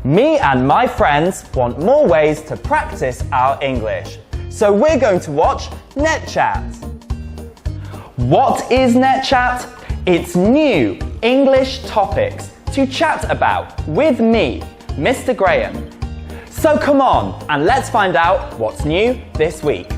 Me and my friends want more ways to practice our English, so we're going to watch NETCHAT. What is NETCHAT? It's new English topics to chat about with me, Mr. Graham. So come on and let's find out what's new this week.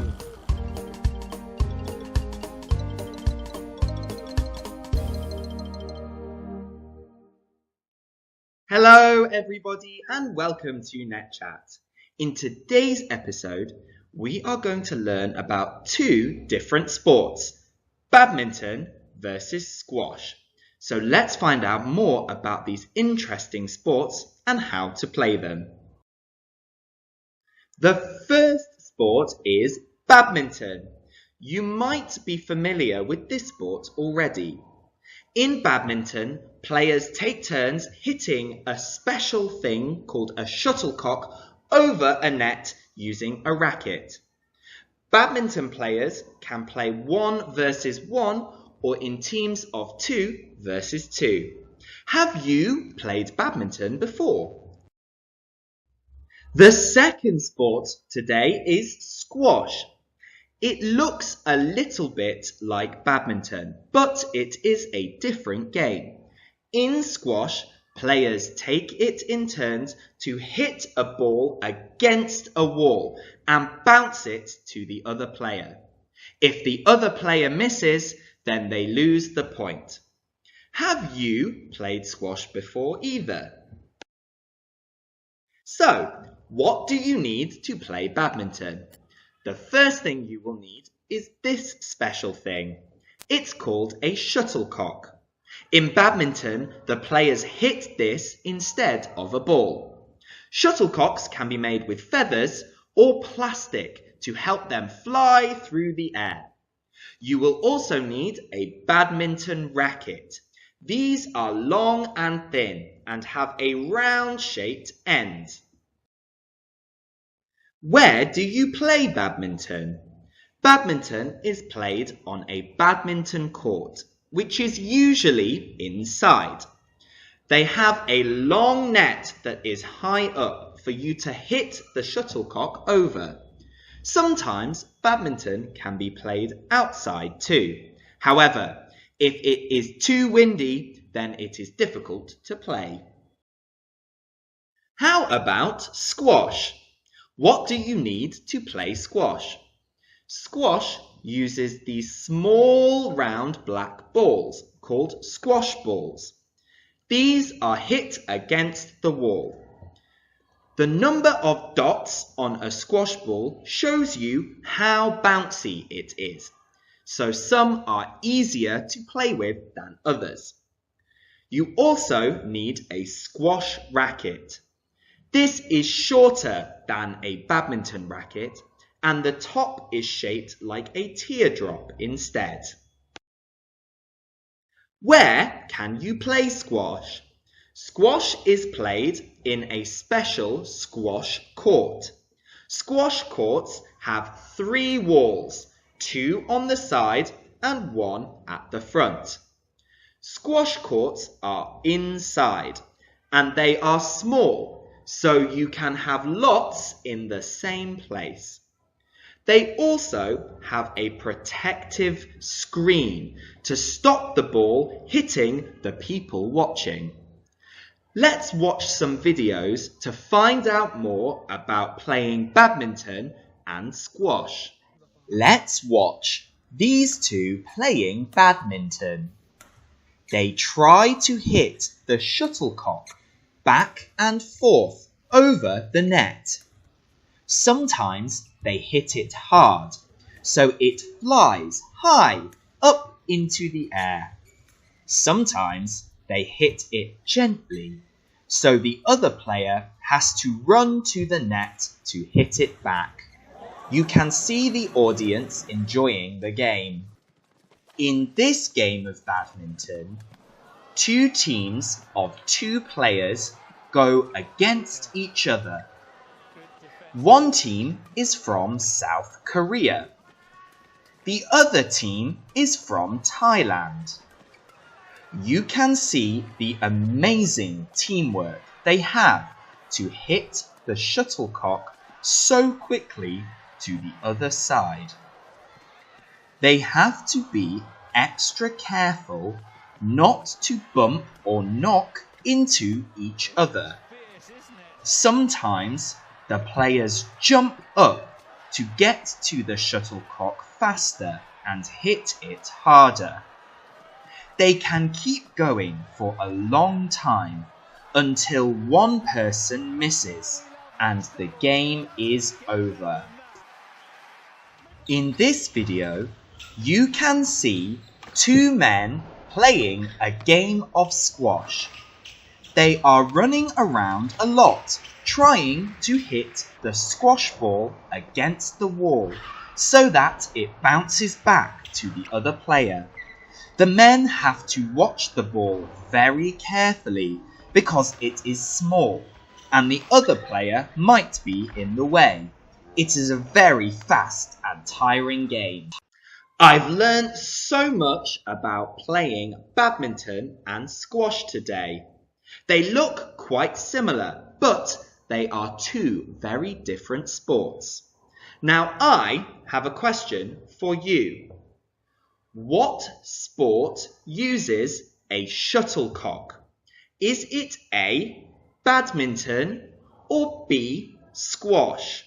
Hello everybody and welcome to NETCHAT. In today's episode, we are going to learn about two different sports, badminton versus squash. So let's find out more about these interesting sports and how to play them. The first sport is badminton. You might be familiar with this sport already. In badminton, players take turns hitting a special thing called a shuttlecock over a net using a racket. Badminton players can play 1 versus 1 or in teams of 2 versus 2. Have you played badminton before? The second sport today is squash. It looks a little bit like badminton, but it is a different game. In squash, players take it in turns to hit a ball against a wall and bounce it to the other player. If the other player misses, then they lose the point. Have you played squash before either? So, what do you need to play badminton? The first thing you will need is this special thing. It's called a shuttlecock. In badminton, the players hit this instead of a ball. Shuttlecocks can be made with feathers or plastic to help them fly through the air. You will also need a badminton racket. These are long and thin and have a round-shaped end. Where do you play badminton? Badminton is played on a badminton court, which is usually inside. They have a long net that is high up for you to hit the shuttlecock over. Sometimes badminton can be played outside too. However, if it is too windy, then it is difficult to play. How about squash? What do you need to play squash? Squash uses these small round black balls called squash balls. These are hit against the wall. The number of dots on a squash ball shows you how bouncy it is. So some are easier to play with than others. You also need a squash racket. This is shorter than a badminton racket, and the top is shaped like a teardrop instead. Where can you play squash? Squash is played in a special squash court. Squash courts have 3 walls, 2 on the side and 1 at the front. Squash courts are inside, and they are small, so you can have lots in the same place. They also have a protective screen to stop the ball hitting the people watching. Let's watch some videos to find out more about playing badminton and squash. Let's watch these two playing badminton. They try to hit the shuttlecock back and forth over the net. Sometimes they hit it hard, so it flies high up into the air. Sometimes they hit it gently, so the other player has to run to the net to hit it back. You can see the audience enjoying the game. In this game of badminton, 2 teams of 2 players go against each other. One team is from South Korea. The other team is from Thailand. You can see the amazing teamwork they have to hit the shuttlecock so quickly to the other side. They have to be extra careful not to bump or knock into each other. Sometimes the players jump up to get to the shuttlecock faster and hit it harder. They can keep going for a long time until one person misses and the game is over. In this video, you can see two men playing a game of squash. They are running around a lot, trying to hit the squash ball against the wall so that it bounces back to the other player. The men have to watch the ball very carefully because it is small and the other player might be in the way. It is a very fast and tiring game. I've learned so much about playing badminton and squash today. They look quite similar, but they are two very different sports. Now I have a question for you. What sport uses a shuttlecock? Is it A, badminton, or B, squash?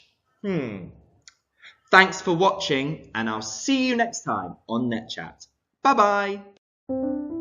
Thanks for watching, and I'll see you next time on NetChat. Bye bye.